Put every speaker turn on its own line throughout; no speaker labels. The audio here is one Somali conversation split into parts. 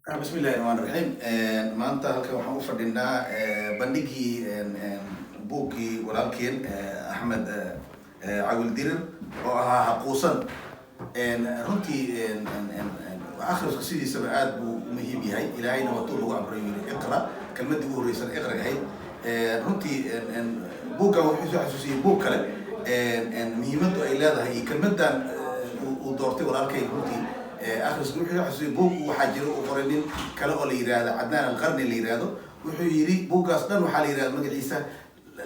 بسم الله الرحمن الرحيم maanta halkan waxaan u fadhinaa bandhigii buuggii walaalkeen Axmed Cawil Dirir oo ahaa xaquusan runtii akhrisku sidiisaba aad buu muhiim yahay ilaahayna waa tuu lagu amray iqra kelmadii ugu horeysan iqra ahayd runtii buugga wuxuu soo xasuusiyay buug kale muhiimaddu ay leedahay kelmadan uu doortay walaalkay runtii akhrisku wuxuu xasuusiyay buug waxaa jira uu qoray nin kale oo la yiraahdo Cadnaan al-Qarni la yiraahdo wuxuu yiri buuggaas dhan waxaa la yiraahdaa magaciisa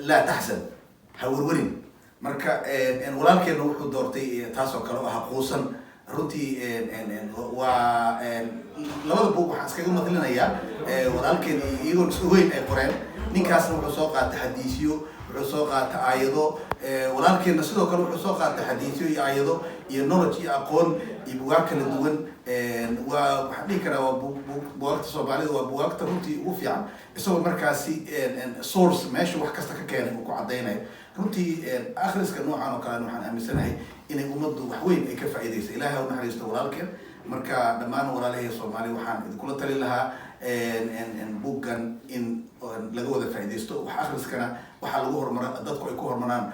laa taxsan ha warwarin marka walaalkeena wuxuu doortay taasoo kale oo xaquusan runtii waa labada buug waxaan iskaga madlinayaa walaalkeena iyagoo isweyn ay qoreen ninkaasna wuxuu soo qaatay xadiisyo wuxuu soo qaatay aayado walaalkeena sidoo kale wuxuu soo qaatay xadiisyo iyo aayado iyo knowledge iyo aqoon iyo buugaag kala duwan waa waxaan dhihi karaa waa buugaagta Soomaalida waa buugaagta runtii ugu fiican isagoo markaasi source meesha wax kasta ka keenay uu ku cadeynayo runtii akhriska noocan oo kale waxaan aaminsanahay inay ummaddu wax weyn ay ka faa'iideyso ilaahay u naxariisto walaalkeen marka dhammaan walaalahay Soomaali waxaan idinkula talin lahaa buuggan in laga wada faa'iideysto wax akhriskana waxa lagu horumar dadku ay ku horumaraan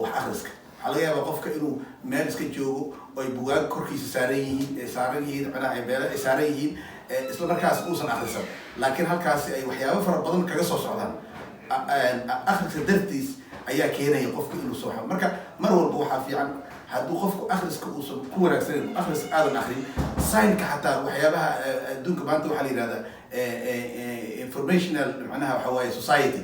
wax akhriska waxaa laga yaabaa qofka inuu meel iska joogo oo ay buugaag korkiisa saaran yihiin macnaha ay beela ay saaran yihiin isla markaas uusan akhrisan laakiin halkaasi ay waxyaabo fara badan kaga soo socdaan akhriska dartiis ayaa keenaya qofka inuu soo xamo marka mar walba waxaa fiican hadduu qofku akhriska uusan ku wanaagsaneyn akhris aadan akhrin saynka xataa waxyaabaha adduunka maanta waxaa la yidhahdaa informational macnaha waxa waaye society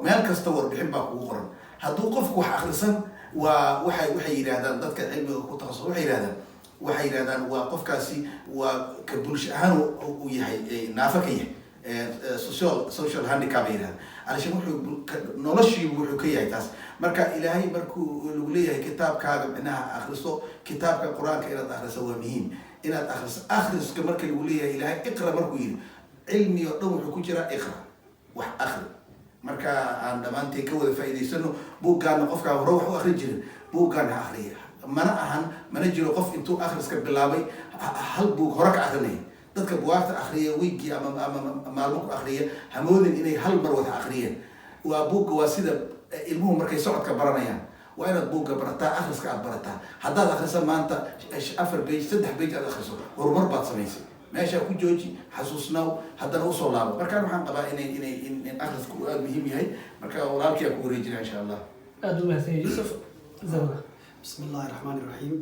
meel kasta warbixin baa kugu qoran hadduu qofku wax akhrisan waa waxay yidhaahdaan dadka cilmiga ku takhasus waxay yidhaahdaan waa qofkaasi waa ka bulsho ahaan uu yahay naafa ka yahay social handicap ay yidhahdaan علشان wuxuu noloshiibu wuxuu ka yahay taas marka ilaahay markuu lagu leeyahay kitaabkaaga macnaha akhriso kitaabka quraanka inaad akhriso waa muhiim inaad akhriska marka lagu leeyahay ilaahay iqra markuu yiri cilmi oo dhan wuxuu ku jira iqra wax akhri marka aan dhamaantii ka wada faa'iideysano buuggaana qofka hore wax u akhri jirin buuggaana akhriya mana jiro qof intuu akhriska bilaabay hal buug hore ka akhrinay dadka buugaagta akhriya weekii ama maalmo ku akhriya hamoodin inay hal mar wada akhriyeen waa buugga waa sida ilmuhu markay socodka baranayaan waa inaad buugga barataa akhriska aad barataa haddaad akhrisa maanta 4 page 3 page aad akhriso horumar baad samaysay meesha ku jooji xasuusnaaw haddana u soo laabo markaan waxaan qabaa in akhrisku aad muhiim yahay marka walaalkii ku wareejina insha Allah
aad u mahadsan Yusuf Zawna
bismillaahir rahmaanir rahiim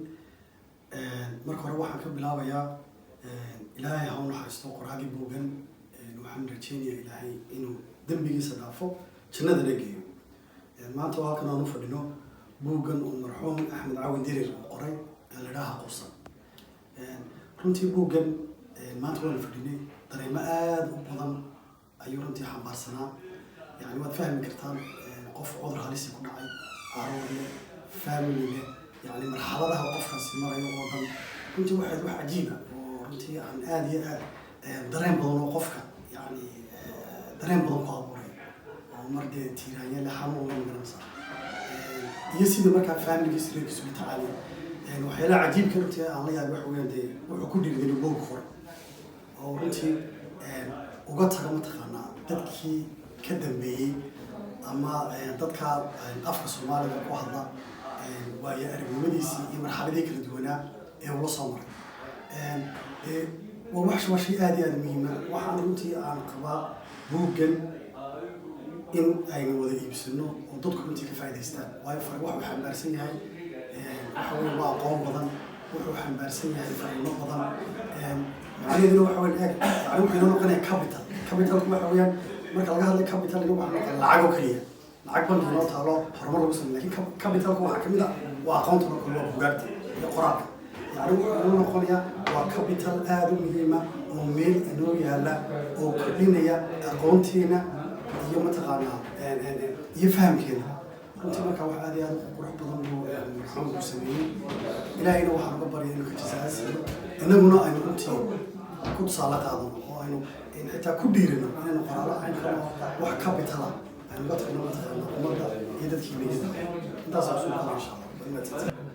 marka hore waxaan ka bilaabayaa ilaahay ha u naxariisto qoraalkii buuggan waxaan rajeynayaa ilaahay inuu dambigiisa dhaafo jannadana geeyo maanta halkan aan u fadhino buuggan uu marxuum Axmed Cawil Dirir qoray la yiraahdo xaquusan runtii buuggan maanta waan fadhinay dareemo aad u badan ayuu runtii xambaarsanaa yani waad fahmi kartaan qof cudur halis ku dhacay caruur family yani marxaladaha qofkaasi marayo oo dhan runtii wax cajiib ah runtii aan aad iyo aad dareen badan oo qofka yani dareen badan ku abuuray oo markay tiiraanya la xanuun la garanaysa iyo sidoo markaa family-giisa reerkiisu u tacaalay waxyaalaha cajiibka runtii aan la yaabay wax weeyaan wuxuu ku dhiirigay buug hore oo runtii uga taga mataqaanaa dadkii ka dambeeyay ama dadka afka Soomaaliga ku hadla waayo aragnimadiisii iyo marxaladii kala duwanaa ee uu la soo maray ومحش آدي مهمة وحنا runtii aan qabaa buuggan in ay wada iibsano oo dadku runtii ka faa'iideystaan waayo wax uu xambaarsan yahay waxa weeye waa aqoon badan wuxuu xambaarsan yahay fariimo badan macnaheedu waxa weeye yani wuxuu noqonayaa capital waxa weeyaan marka laga hadlayo capital inuu wax noqon lacag oo kaliya lacag bangi loo taalo horumar lagu sameeyo laakiin capitalku waxa kamid ah waa aqoonta marka loo buugaagta iyo qoraalka يعني أنا نقوليا وكابيتال آدم مهمة وميل إنه يلا وكلنا أقونتينا يوم تقانا يفهم كذا أنت ما كوا هذه روح بضمه محمد مسلمين إلى إنه واحد قبر إنه كجزاز إنه منا إنه كنت صالة هذا وإنه إن حتى كبيرنا إنه قرار إنه واحد كابيتال يعني بتقول إنه تقانا ومرة يدك كبيرة أنت صار سؤال إن شاء الله